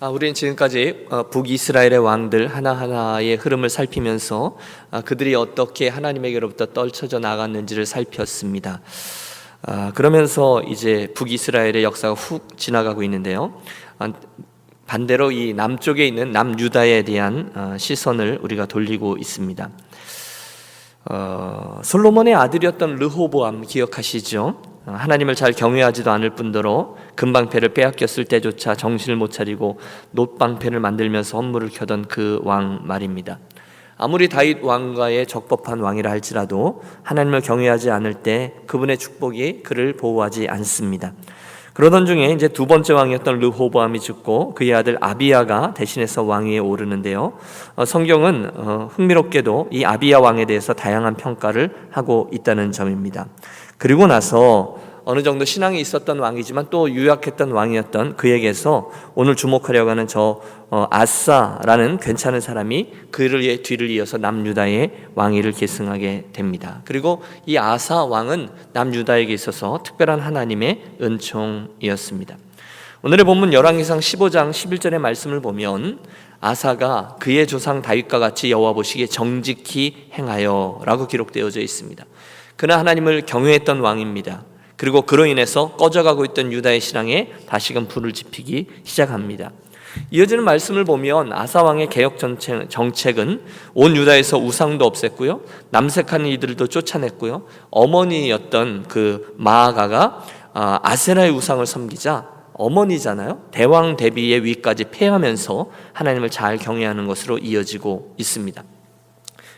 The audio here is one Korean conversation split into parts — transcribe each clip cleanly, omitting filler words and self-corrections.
우리는 지금까지 북이스라엘의 왕들 하나하나의 흐름을 살피면서 그들이 어떻게 하나님에게로부터 떨쳐져 나갔는지를 살폈습니다. 그러면서 이제 북이스라엘의 역사가 훅 지나가고 있는데요. 반대로 이 남쪽에 있는 남유다에 대한 시선을 우리가 돌리고 있습니다. 솔로몬의 아들이었던 르호보암 기억하시죠? 하나님을 잘 경외하지도 않을 뿐더러 금방패를 빼앗겼을 때조차 정신을 못 차리고 놋방패를 만들면서 헌물을 켜던 그 왕 말입니다. 아무리 다윗 왕과의 적법한 왕이라 할지라도 하나님을 경외하지 않을 때 그분의 축복이 그를 보호하지 않습니다. 그러던 중에 이제 두 번째 왕이었던 르호보암이 죽고 그의 아들 아비야가 대신해서 왕위에 오르는데요. 성경은 흥미롭게도 이 아비야 왕에 대해서 다양한 평가를 하고 있다는 점입니다. 그리고 나서 어느 정도 신앙이 있었던 왕이지만 또 유약했던 왕이었던 그에게서 오늘 주목하려고 하는 아사라는 괜찮은 사람이 그를 뒤를 이어서 남유다의 왕위를 계승하게 됩니다. 그리고 이 아사 왕은 남유다에게 있어서 특별한 하나님의 은총이었습니다. 오늘의 본문 열왕기상 15장 11절의 말씀을 보면 아사가 그의 조상 다윗과 같이 여호와 보시기에 정직히 행하여 라고 기록되어져 있습니다. 그는 하나님을 경외했던 왕입니다. 그리고 그로 인해서 꺼져가고 있던 유다의 신앙에 다시금 불을 지피기 시작합니다. 이어지는 말씀을 보면 아사 왕의 개혁 정책은 온 유다에서 우상도 없앴고요, 남색하는 이들도 쫓아냈고요, 어머니였던 그 마아가가 아세라의 우상을 섬기자 어머니잖아요. 대왕 대비의 위까지 패하면서 하나님을 잘 경외하는 것으로 이어지고 있습니다.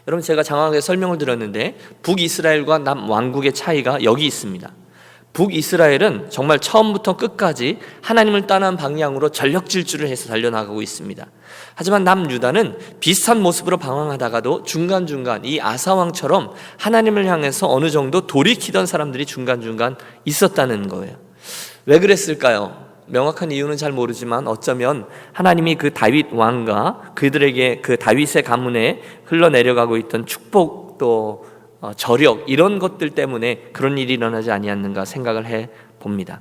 여러분, 제가 장황하게 설명을 드렸는데 북이스라엘과 남왕국의 차이가 여기 있습니다. 북이스라엘은 정말 처음부터 끝까지 하나님을 떠난 방향으로 전력 질주를 해서 달려나가고 있습니다. 하지만 남유다는 비슷한 모습으로 방황하다가도 중간중간 이 아사왕처럼 하나님을 향해서 어느 정도 돌이키던 사람들이 중간중간 있었다는 거예요. 왜 그랬을까요? 명확한 이유는 잘 모르지만 어쩌면 하나님이 그 다윗 왕과 그들에게 그 다윗의 가문에 흘러내려가고 있던 축복 또 저력 이런 것들 때문에 그런 일이 일어나지 아니었는가 생각을 해봅니다.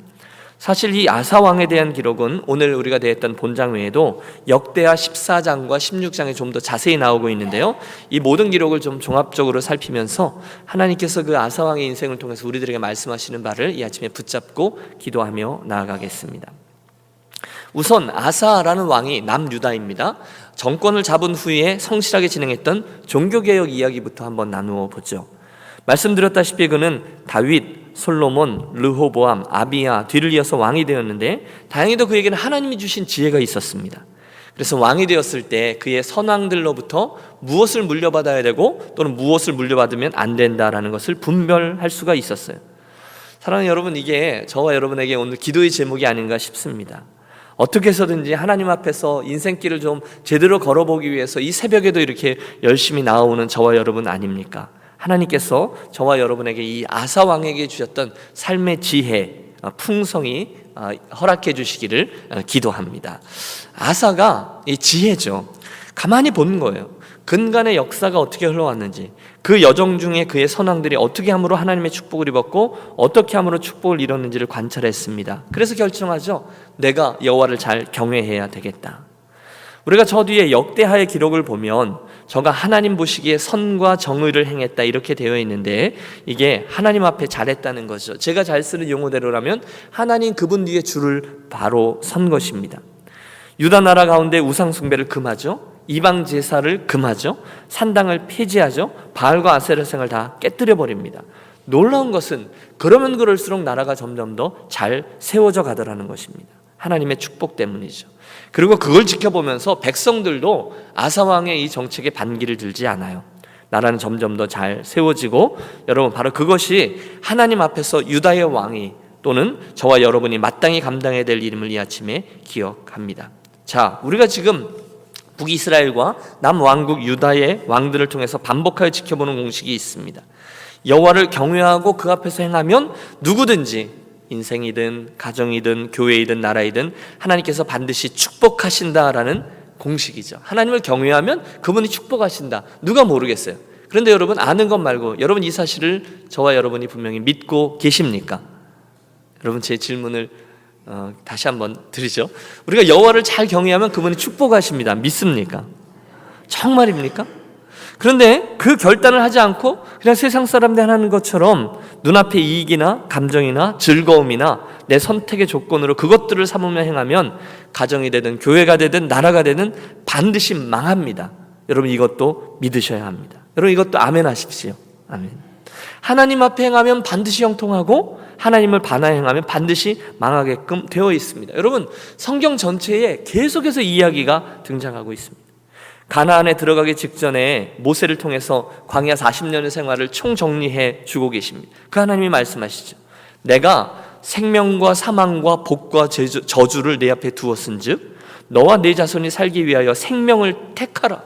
사실 이 아사 왕에 대한 기록은 오늘 우리가 대했던 본장 외에도 역대하 14장과 16장에 좀 더 자세히 나오고 있는데요. 이 모든 기록을 좀 종합적으로 살피면서 하나님께서 그 아사 왕의 인생을 통해서 우리들에게 말씀하시는 바를 이 아침에 붙잡고 기도하며 나아가겠습니다. 우선 아사라는 왕이 남유다입니다. 정권을 잡은 후에 성실하게 진행했던 종교개혁 이야기부터 한번 나누어 보죠. 말씀드렸다시피 그는 다윗, 솔로몬, 르호보암, 아비야 뒤를 이어서 왕이 되었는데 다행히도 그에게는 하나님이 주신 지혜가 있었습니다. 그래서 왕이 되었을 때 그의 선왕들로부터 무엇을 물려받아야 되고 또는 무엇을 물려받으면 안 된다라는 것을 분별할 수가 있었어요. 사랑하는 여러분, 이게 저와 여러분에게 오늘 기도의 제목이 아닌가 싶습니다. 어떻게 해서든지 하나님 앞에서 인생길을 좀 제대로 걸어보기 위해서 이 새벽에도 이렇게 열심히 나아오는 저와 여러분 아닙니까? 하나님께서 저와 여러분에게 이 아사 왕에게 주셨던 삶의 지혜, 풍성이 허락해 주시기를 기도합니다. 아사가 이 지혜죠. 가만히 보는 거예요. 근간의 역사가 어떻게 흘러왔는지, 그 여정 중에 그의 선왕들이 어떻게 함으로 하나님의 축복을 입었고 어떻게 함으로 축복을 이뤘는지를 관찰했습니다. 그래서 결정하죠. 내가 여호와를 잘 경외해야 되겠다. 우리가 저 뒤에 역대하의 기록을 보면 저가 하나님 보시기에 선과 정의를 행했다 이렇게 되어 있는데 이게 하나님 앞에 잘했다는 거죠. 제가 잘 쓰는 용어대로라면 하나님 그분 뒤에 줄을 바로 선 것입니다. 유다 나라 가운데 우상 숭배를 금하죠. 이방 제사를 금하죠. 산당을 폐지하죠. 바알과 아세라상을 다 깨뜨려 버립니다. 놀라운 것은 그러면 그럴수록 나라가 점점 더 잘 세워져 가더라는 것입니다. 하나님의 축복 때문이죠. 그리고 그걸 지켜보면서 백성들도 아사왕의 이 정책에 반기를 들지 않아요. 나라는 점점 더 잘 세워지고, 여러분 바로 그것이 하나님 앞에서 유다의 왕이 또는 저와 여러분이 마땅히 감당해야 될 일임을 이 아침에 기억합니다. 자, 우리가 지금 북이스라엘과 남왕국 유다의 왕들을 통해서 반복하여 지켜보는 공식이 있습니다. 여호와를 경외하고 그 앞에서 행하면 누구든지 인생이든 가정이든 교회이든 나라이든 하나님께서 반드시 축복하신다라는 공식이죠. 하나님을 경외하면 그분이 축복하신다. 누가 모르겠어요. 그런데 여러분, 아는 것 말고 여러분 이 사실을 저와 여러분이 분명히 믿고 계십니까? 여러분, 제 질문을 다시 한번 드리죠. 우리가 여호와를 잘 경외하면 그분이 축복하십니다. 믿습니까? 정말입니까? 그런데 그 결단을 하지 않고 그냥 세상 사람들 하는 것처럼 눈앞의 이익이나 감정이나 즐거움이나 내 선택의 조건으로 그것들을 삼으며 행하면 가정이 되든 교회가 되든 나라가 되든 반드시 망합니다. 여러분 이것도 믿으셔야 합니다. 여러분 이것도 아멘 하십시오. 아멘. 하나님 앞에 행하면 반드시 형통하고 하나님을 반하에 행하면 반드시 망하게끔 되어 있습니다. 여러분 성경 전체에 계속해서 이야기가 등장하고 있습니다. 가나안에 들어가기 직전에 모세를 통해서 광야 40년의 생활을 총정리해 주고 계십니다. 그 하나님이 말씀하시죠. 내가 생명과 사망과 복과 저주를 내 앞에 두었은즉 너와 네 자손이 살기 위하여 생명을 택하라.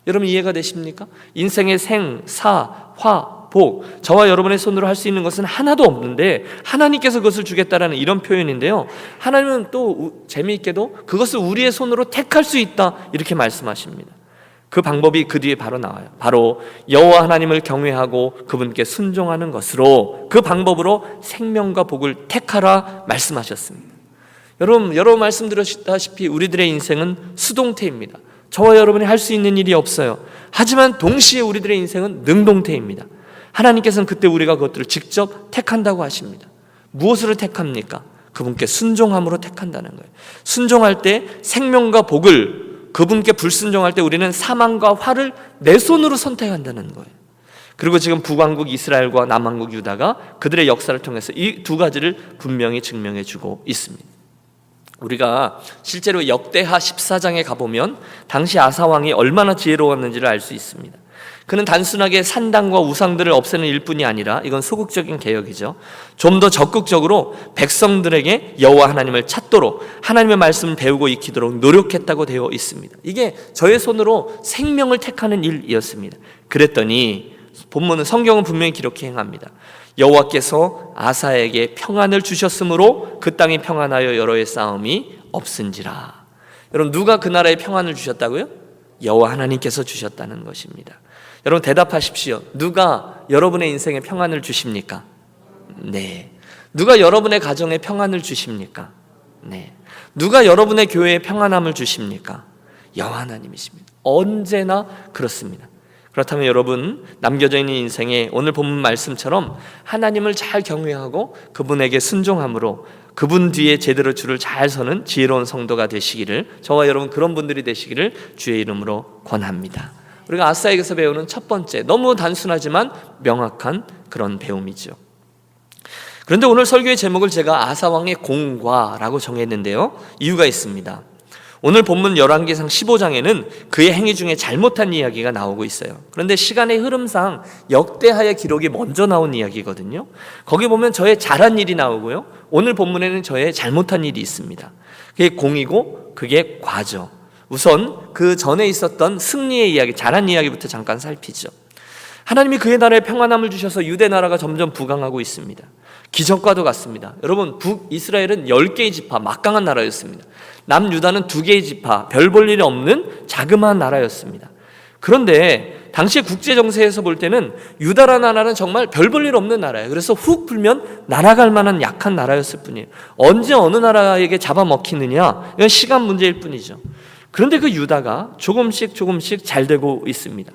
여러분 이해가 되십니까? 인생의 생, 사, 화, 복, 저와 여러분의 손으로 할 수 있는 것은 하나도 없는데 하나님께서 그것을 주겠다라는 이런 표현인데요, 하나님은 또 재미있게도 그것을 우리의 손으로 택할 수 있다 이렇게 말씀하십니다. 그 방법이 그 뒤에 바로 나와요. 바로 여호와 하나님을 경외하고 그분께 순종하는 것으로, 그 방법으로 생명과 복을 택하라 말씀하셨습니다. 여러분 여러 말씀드렸다시피 우리들의 인생은 수동태입니다. 저와 여러분이 할 수 있는 일이 없어요. 하지만 동시에 우리들의 인생은 능동태입니다. 하나님께서는 그때 우리가 그것들을 직접 택한다고 하십니다. 무엇으로 택합니까? 그분께 순종함으로 택한다는 거예요. 순종할 때 생명과 복을, 그분께 불순종할 때 우리는 사망과 화를 내 손으로 선택한다는 거예요. 그리고 지금 북왕국 이스라엘과 남왕국 유다가 그들의 역사를 통해서 이 두 가지를 분명히 증명해 주고 있습니다. 우리가 실제로 역대하 14장에 가보면 당시 아사왕이 얼마나 지혜로웠는지를 알 수 있습니다. 그는 단순하게 산당과 우상들을 없애는 일뿐이 아니라, 이건 소극적인 개혁이죠, 좀 더 적극적으로 백성들에게 여호와 하나님을 찾도록 하나님의 말씀을 배우고 익히도록 노력했다고 되어 있습니다. 이게 저의 손으로 생명을 택하는 일이었습니다. 그랬더니 본문은, 성경은 분명히 기록해 행합니다. 여호와께서 아사에게 평안을 주셨으므로 그 땅이 평안하여 여러 해 싸움이 없은지라. 여러분 누가 그 나라에 평안을 주셨다고요? 여호와 하나님께서 주셨다는 것입니다. 여러분 대답하십시오. 누가 여러분의 인생에 평안을 주십니까? 네. 누가 여러분의 가정에 평안을 주십니까? 네. 누가 여러분의 교회에 평안함을 주십니까? 여호와 하나님이십니다. 언제나 그렇습니다. 그렇다면 여러분 남겨져 있는 인생에 오늘 본문 말씀처럼 하나님을 잘 경외하고 그분에게 순종함으로 그분 뒤에 제대로 줄을 잘 서는 지혜로운 성도가 되시기를, 저와 여러분 그런 분들이 되시기를 주의 이름으로 권합니다. 우리가 아사에게서 배우는 첫 번째, 너무 단순하지만 명확한 그런 배움이죠. 그런데 오늘 설교의 제목을 제가 아사왕의 공과라고 정했는데요, 이유가 있습니다. 오늘 본문 열왕기상 15장에는 그의 행위 중에 잘못한 이야기가 나오고 있어요. 그런데 시간의 흐름상 역대하의 기록이 먼저 나온 이야기거든요. 거기 보면 저의 잘한 일이 나오고요, 오늘 본문에는 저의 잘못한 일이 있습니다. 그게 공이고 그게 과죠. 우선 그 전에 있었던 승리의 이야기, 잘한 이야기부터 잠깐 살피죠. 하나님이 그의 나라에 평안함을 주셔서 유대 나라가 점점 부강하고 있습니다. 기적과도 같습니다. 여러분 북이스라엘은 10개의 지파, 막강한 나라였습니다. 남유다는 2개의 지파, 별 볼 일이 없는 자그마한 나라였습니다. 그런데 당시 국제 정세에서 볼 때는 유다라는 나라는 정말 별 볼 일 없는 나라예요. 그래서 훅 불면 날아갈 만한 약한 나라였을 뿐이에요. 언제 어느 나라에게 잡아먹히느냐, 이건 시간 문제일 뿐이죠. 그런데 그 유다가 조금씩 잘 되고 있습니다.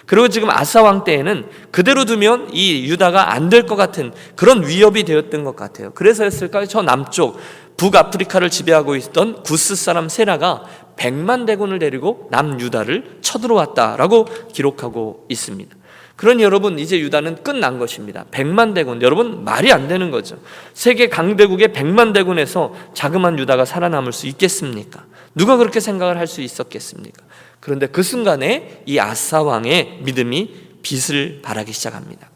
그리고 지금 아사 왕 때에는 그대로 두면 이 유다가 안 될 것 같은 그런 위협이 되었던 것 같아요. 그래서였을까요? 저 남쪽 북아프리카를 지배하고 있던 구스 사람 세라가 100만 대군을 데리고 남유다를 쳐들어왔다라고 기록하고 있습니다. 그러니 여러분 이제 유다는 끝난 것입니다. 100만 대군, 여러분 말이 안 되는 거죠. 세계 강대국의 100만 대군에서 자그마한 유다가 살아남을 수 있겠습니까? 누가 그렇게 생각을 할 수 있었겠습니까? 그런데 그 순간에 이 아사 왕의 믿음이 빛을 발하기 시작합니다.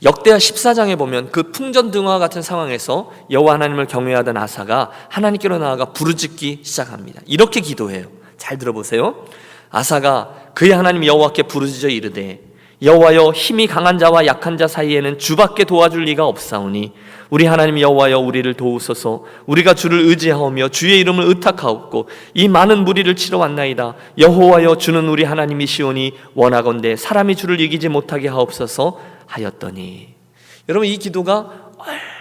역대하 14장에 보면 그 풍전등화 같은 상황에서 여호와 하나님을 경외하던 아사가 하나님께로 나아가 부르짖기 시작합니다. 이렇게 기도해요. 잘 들어보세요. 아사가 그의 하나님 여호와께 부르짖어 이르되, 여호와여, 힘이 강한 자와 약한 자 사이에는 주밖에 도와줄 리가 없사오니 우리 하나님 여호와여, 우리를 도우소서. 우리가 주를 의지하오며 주의 이름을 의탁하옵고 이 많은 무리를 치러 왔나이다. 여호와여, 주는 우리 하나님이시오니 원하건대 사람이 주를 이기지 못하게 하옵소서 하였더니. 여러분 이 기도가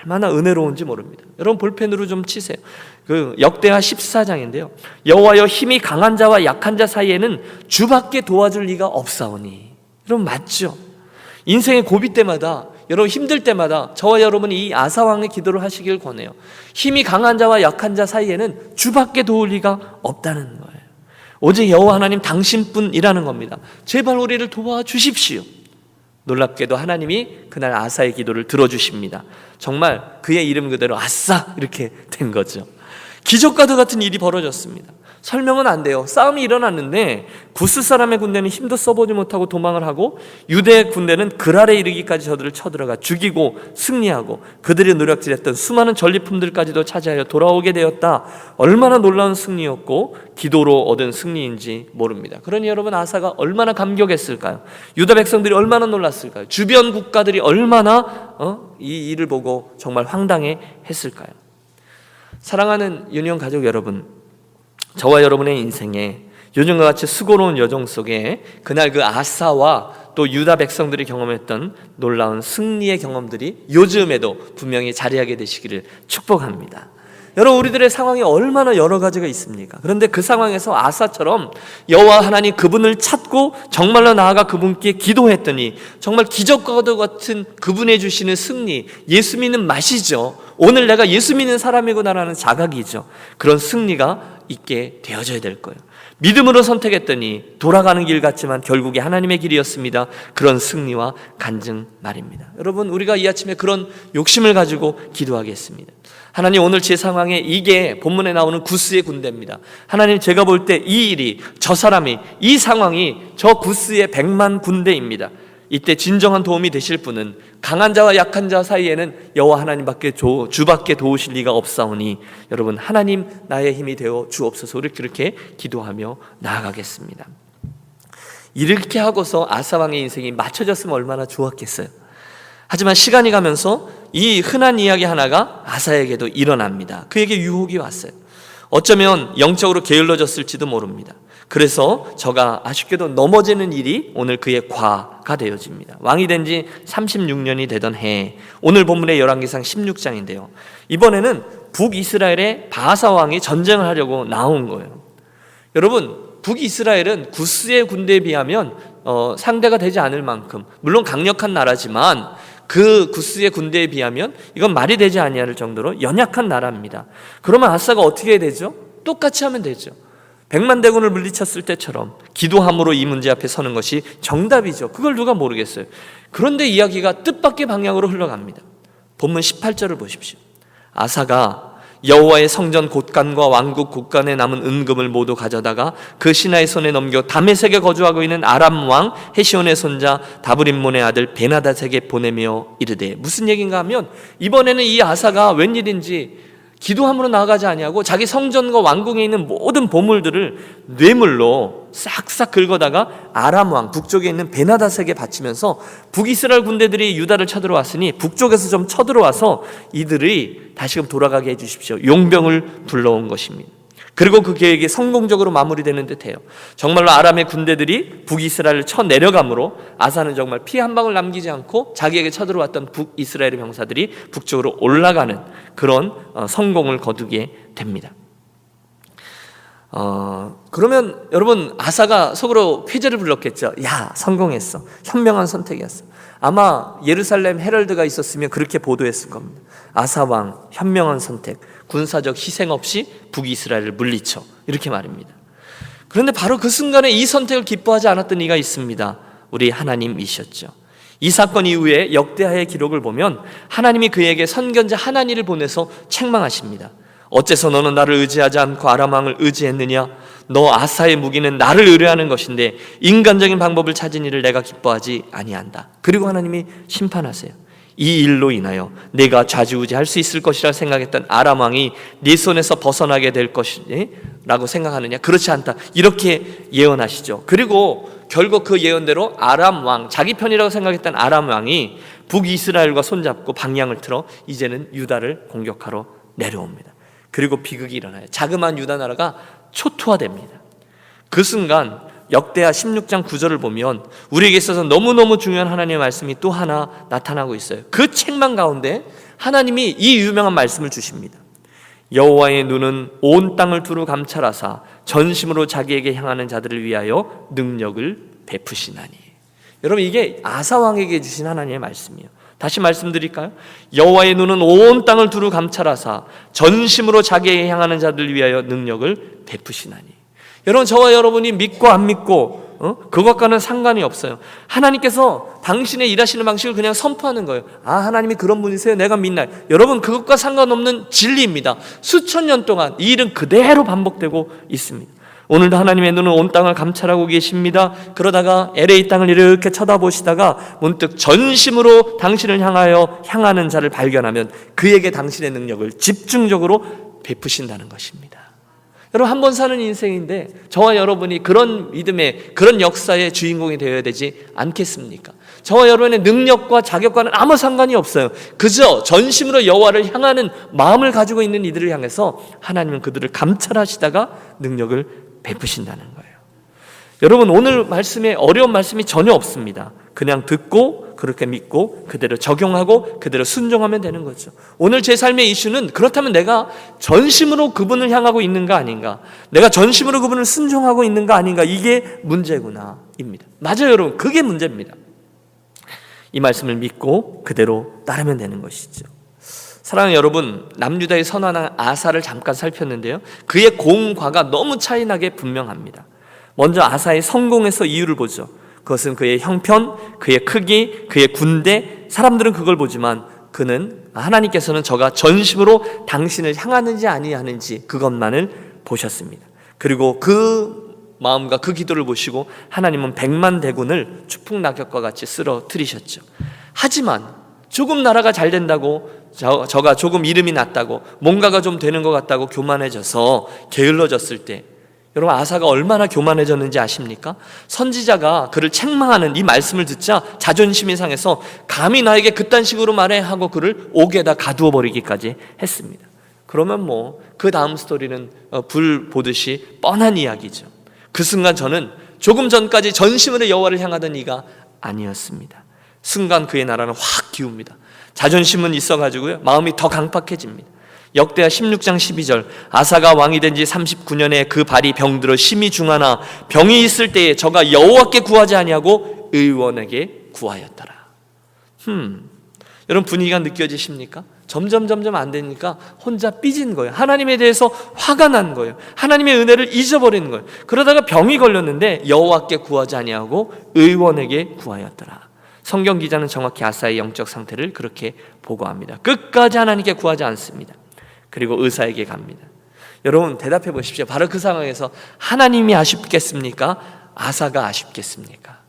얼마나 은혜로운지 모릅니다. 여러분 볼펜으로 좀 치세요. 그 역대하 14장인데요. 여호와여 힘이 강한 자와 약한 자 사이에는 주밖에 도와줄 리가 없사오니. 여러분 맞죠? 인생의 고비 때마다, 여러분 힘들 때마다 저와 여러분이 이 아사왕의 기도를 하시길 권해요. 힘이 강한 자와 약한 자 사이에는 주밖에 도울 리가 없다는 거예요. 오직 여호와 하나님 당신뿐이라는 겁니다. 제발 우리를 도와주십시오. 놀랍게도 하나님이 그날 아사의 기도를 들어주십니다. 정말 그의 이름 그대로 아싸 이렇게 된 거죠. 기적과도 같은 일이 벌어졌습니다. 설명은 안 돼요. 싸움이 일어났는데 구스 사람의 군대는 힘도 써보지 못하고 도망을 하고 유대의 군대는 그랄에 이르기까지 저들을 쳐들어가 죽이고 승리하고 그들이 노력질했던 수많은 전리품들까지도 차지하여 돌아오게 되었다. 얼마나 놀라운 승리였고 기도로 얻은 승리인지 모릅니다. 그러니 여러분 아사가 얼마나 감격했을까요? 유다 백성들이 얼마나 놀랐을까요? 주변 국가들이 얼마나 이 일을 보고 정말 황당해 했을까요? 사랑하는 유년 가족 여러분, 저와 여러분의 인생에 요즘과 같이 수고로운 여정 속에 그날 그 아사와 또 유다 백성들이 경험했던 놀라운 승리의 경험들이 요즘에도 분명히 자리하게 되시기를 축복합니다. 여러분 우리들의 상황이 얼마나 여러 가지가 있습니까? 그런데 그 상황에서 아사처럼 여호와 하나님 그분을 찾고 정말로 나아가 그분께 기도했더니 정말 기적과도 같은 그분의 주시는 승리, 예수 믿는 맛이죠. 오늘 내가 예수 믿는 사람이구나라는 자각이죠. 그런 승리가 있게 되어져야 될 거예요. 믿음으로 선택했더니 돌아가는 길 같지만 결국에 하나님의 길이었습니다. 그런 승리와 간증 말입니다. 여러분 우리가 이 아침에 그런 욕심을 가지고 기도하겠습니다. 하나님 오늘 제 상황에 이게 본문에 나오는 구스의 군대입니다. 하나님 제가 볼 때 이 일이 저 사람이 이 상황이 저 구스의 100만 군대입니다. 이때 진정한 도움이 되실 분은 강한 자와 약한 자 사이에는 여호와 하나님밖에 주밖에 도우실 리가 없사오니 여러분 하나님 나의 힘이 되어 주옵소서. 우리 그렇게 기도하며 나아가겠습니다. 이렇게 하고서 아사 왕의 인생이 맞춰졌으면 얼마나 좋았겠어요. 하지만 시간이 가면서 이 흔한 이야기 하나가 아사에게도 일어납니다. 그에게 유혹이 왔어요. 어쩌면 영적으로 게을러졌을지도 모릅니다. 그래서 저가 아쉽게도 넘어지는 일이 오늘 그의 과가 되어집니다. 왕이 된 지 36년이 되던 해, 오늘 본문의 열왕기상 16장인데요. 이번에는 북이스라엘의 바하사 왕이 전쟁을 하려고 나온 거예요. 여러분 북이스라엘은 구스의 군대에 비하면 상대가 되지 않을 만큼 물론 강력한 나라지만 그 구스의 군대에 비하면 이건 말이 되지 아니할 정도로 연약한 나라입니다. 그러면 아사가 어떻게 해야 되죠? 똑같이 하면 되죠. 100만 대군을 물리쳤을 때처럼 기도함으로 이 문제 앞에 서는 것이 정답이죠. 그걸 누가 모르겠어요. 그런데 이야기가 뜻밖의 방향으로 흘러갑니다. 본문 18절을 보십시오. 아사가 여호와의 성전 곳간과 왕국 곳간에 남은 은금을 모두 가져다가 그 신하의 손에 넘겨 다메섹에 거주하고 있는 아람 왕 헤시온의 손자 다브림몬의 아들 베나닷에게 보내며 이르되, 무슨 얘기인가 하면 이번에는 이 아사가 웬일인지 기도함으로 나아가지 아니하고 자기 성전과 왕궁에 있는 모든 보물들을 뇌물로 싹싹 긁어다가 아람 왕 북쪽에 있는 베나닷에게 바치면서 북이스라엘 군대들이 유다를 쳐들어왔으니 북쪽에서 좀 쳐들어와서 이들이 다시금 돌아가게 해주십시오. 용병을 불러온 것입니다. 그리고 그 계획이 성공적으로 마무리되는 듯해요. 정말로 아람의 군대들이 북이스라엘을 쳐내려가므로 아사는 정말 피 한 방울 남기지 않고 자기에게 쳐들어왔던 북이스라엘의 병사들이 북쪽으로 올라가는 그런 성공을 거두게 됩니다. 그러면 여러분 아사가 속으로 쾌재를 불렀겠죠. 야, 성공했어. 현명한 선택이었어. 아마 예루살렘 헤럴드가 있었으면 그렇게 보도했을 겁니다. 아사 왕 현명한 선택, 군사적 희생 없이 북이스라엘을 물리쳐, 이렇게 말입니다. 그런데 바로 그 순간에 이 선택을 기뻐하지 않았던 이가 있습니다. 우리 하나님이셨죠. 이 사건 이후에 역대하의 기록을 보면 하나님이 그에게 선견자 하나니를 보내서 책망하십니다. 어째서 너는 나를 의지하지 않고 아람 왕을 의지했느냐? 너 아사의 무기는 나를 의뢰하는 것인데 인간적인 방법을 찾은 일을 내가 기뻐하지 아니한다. 그리고 하나님이 심판하세요. 이 일로 인하여 내가 좌지우지할 수 있을 것이라 생각했던 아람 왕이 네 손에서 벗어나게 될 것이라고 생각하느냐? 그렇지 않다. 이렇게 예언하시죠. 그리고 결국 그 예언대로 아람 왕, 자기 편이라고 생각했던 아람 왕이 북이스라엘과 손잡고 방향을 틀어 이제는 유다를 공격하러 내려옵니다. 그리고 비극이 일어나요. 자그마한 유다 나라가 초토화됩니다. 그 순간 역대하 16장 9절을 보면 우리에게 있어서 너무너무 중요한 하나님의 말씀이 또 하나 나타나고 있어요. 그 책망 가운데 하나님이 이 유명한 말씀을 주십니다. 여호와의 눈은 온 땅을 두루 감찰하사 전심으로 자기에게 향하는 자들을 위하여 능력을 베푸시나니. 여러분, 이게 아사 왕에게 주신 하나님의 말씀이에요. 다시 말씀드릴까요? 여호와의 눈은 온 땅을 두루 감찰하사 전심으로 자기에게 향하는 자들을 위하여 능력을 베푸시나니. 여러분, 저와 여러분이 믿고 안 믿고 그것과는 상관이 없어요. 하나님께서 당신의 일하시는 방식을 그냥 선포하는 거예요. 아, 하나님이 그런 분이세요? 내가 믿나요? 여러분, 그것과 상관없는 진리입니다. 수천 년 동안 이 일은 그대로 반복되고 있습니다. 오늘도 하나님의 눈은 온 땅을 감찰하고 계십니다. 그러다가 LA 땅을 이렇게 쳐다보시다가 문득 전심으로 당신을 향하여 향하는 자를 발견하면 그에게 당신의 능력을 집중적으로 베푸신다는 것입니다. 여러분, 한 번 사는 인생인데 저와 여러분이 그런 믿음의, 그런 역사의 주인공이 되어야 되지 않겠습니까? 저와 여러분의 능력과 자격과는 아무 상관이 없어요. 그저 전심으로 여호와를 향하는 마음을 가지고 있는 이들을 향해서 하나님은 그들을 감찰하시다가 능력을 베푸신다는 거예요. 여러분, 오늘 말씀에 어려운 말씀이 전혀 없습니다. 그냥 듣고 그렇게 믿고 그대로 적용하고 그대로 순종하면 되는 거죠. 오늘 제 삶의 이슈는 그렇다면 내가 전심으로 그분을 향하고 있는가 아닌가, 내가 전심으로 그분을 순종하고 있는가 아닌가, 이게 문제구나 입니다. 맞아요, 여러분. 그게 문제입니다. 이 말씀을 믿고 그대로 따르면 되는 것이죠. 사랑하는 여러분, 남유다의 선왕 아사를 잠깐 살폈는데요, 그의 공과가 너무 차이나게 분명합니다. 먼저 아사의 성공에서 이유를 보죠. 그것은 그의 형편, 그의 크기, 그의 군대, 사람들은 그걸 보지만 그는 하나님께서는 저가 전심으로 당신을 향하는지 아니하는지 그것만을 보셨습니다. 그리고 그 마음과 그 기도를 보시고 하나님은 100만 대군을 추풍낙엽과 같이 쓰러뜨리셨죠. 하지만 조금 나라가 잘 된다고, 저가 조금 이름이 났다고, 뭔가가 좀 되는 것 같다고 교만해져서 게을러졌을 때, 여러분, 아사가 얼마나 교만해졌는지 아십니까? 선지자가 그를 책망하는 이 말씀을 듣자 자존심이 상해서 감히 나에게 그딴 식으로 말해 하고 그를 옥에다 가두어 버리기까지 했습니다. 그러면 그 다음 스토리는 불 보듯이 뻔한 이야기죠. 그 순간 저는 조금 전까지 전심으로 여호와를 향하던 이가 아니었습니다. 순간 그의 나라는 확 기웁니다. 자존심은 있어가지고요, 마음이 더 강팍해집니다. 역대하 16장 12절, 아사가 왕이 된 지 39년에 그 발이 병들어 심히 중하나 병이 있을 때에 저가 여호와께 구하지 아니하고 의원에게 구하였더라. 여러분, 분위기가 느껴지십니까? 점점 안 되니까 혼자 삐진 거예요. 하나님에 대해서 화가 난 거예요. 하나님의 은혜를 잊어버리는 거예요. 그러다가 병이 걸렸는데 여호와께 구하지 아니하고 의원에게 구하였더라. 성경 기자는 정확히 아사의 영적 상태를 그렇게 보고합니다. 끝까지 하나님께 구하지 않습니다. 그리고 의사에게 갑니다. 여러분, 대답해 보십시오. 바로 그 상황에서 하나님이 아쉽겠습니까? 아사가 아쉽겠습니까?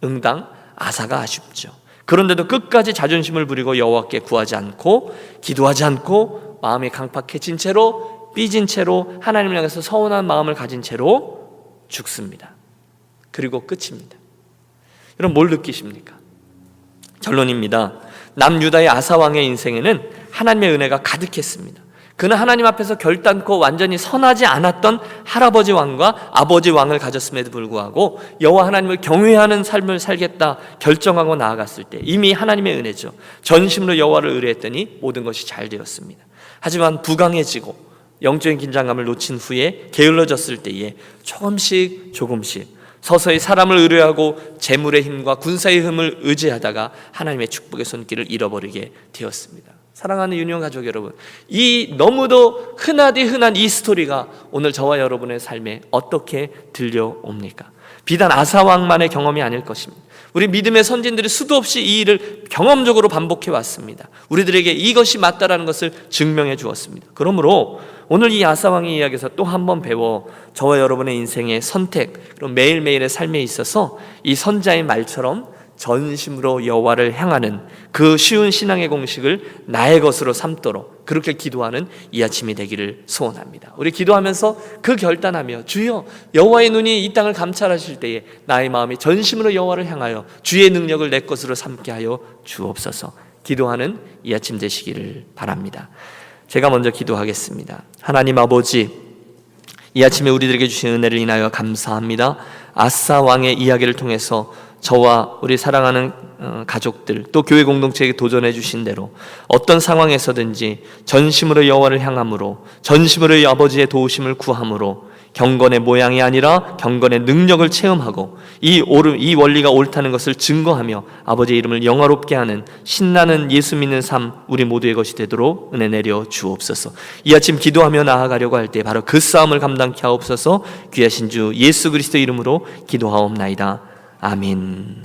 응당 아사가 아쉽죠. 그런데도 끝까지 자존심을 부리고 여호와께 구하지 않고 기도하지 않고 마음이 강팍해진 채로, 삐진 채로, 하나님을 향해서 서운한 마음을 가진 채로 죽습니다. 그리고 끝입니다. 여러분, 뭘 느끼십니까? 결론입니다. 남유다의 아사 왕의 인생에는 하나님의 은혜가 가득했습니다. 그는 하나님 앞에서 결단코 완전히 선하지 않았던 할아버지 왕과 아버지 왕을 가졌음에도 불구하고 여호와 하나님을 경외하는 삶을 살겠다 결정하고 나아갔을 때 이미 하나님의 은혜죠. 전심으로 여호와를 의뢰했더니 모든 것이 잘 되었습니다. 하지만 부강해지고 영적인 긴장감을 놓친 후에 게을러졌을 때에 조금씩 서서히 사람을 의뢰하고 재물의 힘과 군사의 힘을 의지하다가 하나님의 축복의 손길을 잃어버리게 되었습니다. 사랑하는 유년 가족 여러분, 이 너무도 흔하디 흔한 이 스토리가 오늘 저와 여러분의 삶에 어떻게 들려옵니까? 비단 아사왕만의 경험이 아닐 것입니다. 우리 믿음의 선진들이 수도 없이 이 일을 경험적으로 반복해 왔습니다. 우리들에게 이것이 맞다라는 것을 증명해 주었습니다. 그러므로 오늘 이 아사왕의 이야기에서 또 한 번 배워 저와 여러분의 인생의 선택, 그리고 매일매일의 삶에 있어서 이 선자의 말처럼 전심으로 여호와를 향하는 그 쉬운 신앙의 공식을 나의 것으로 삼도록 그렇게 기도하는 이 아침이 되기를 소원합니다. 우리 기도하면서 그 결단하며, 주여, 여호와의 눈이 이 땅을 감찰하실 때에 나의 마음이 전심으로 여호와를 향하여 주의 능력을 내 것으로 삼게 하여 주옵소서. 기도하는 이 아침 되시기를 바랍니다. 제가 먼저 기도하겠습니다. 하나님 아버지, 이 아침에 우리들에게 주신 은혜를 인하여 감사합니다. 아사 왕의 이야기를 통해서 저와 우리 사랑하는 가족들 또 교회 공동체에게 도전해 주신 대로 어떤 상황에서든지 전심으로 여호와를 향함으로 전심으로 아버지의 도우심을 구함으로 경건의 모양이 아니라 경건의 능력을 체험하고 이 원리가 옳다는 것을 증거하며 아버지의 이름을 영화롭게 하는 신나는 예수 믿는 삶 우리 모두의 것이 되도록 은혜 내려 주옵소서. 이 아침 기도하며 나아가려고 할 때 바로 그 싸움을 감당케 하옵소서. 귀하신 주 예수 그리스도 이름으로 기도하옵나이다. 아멘.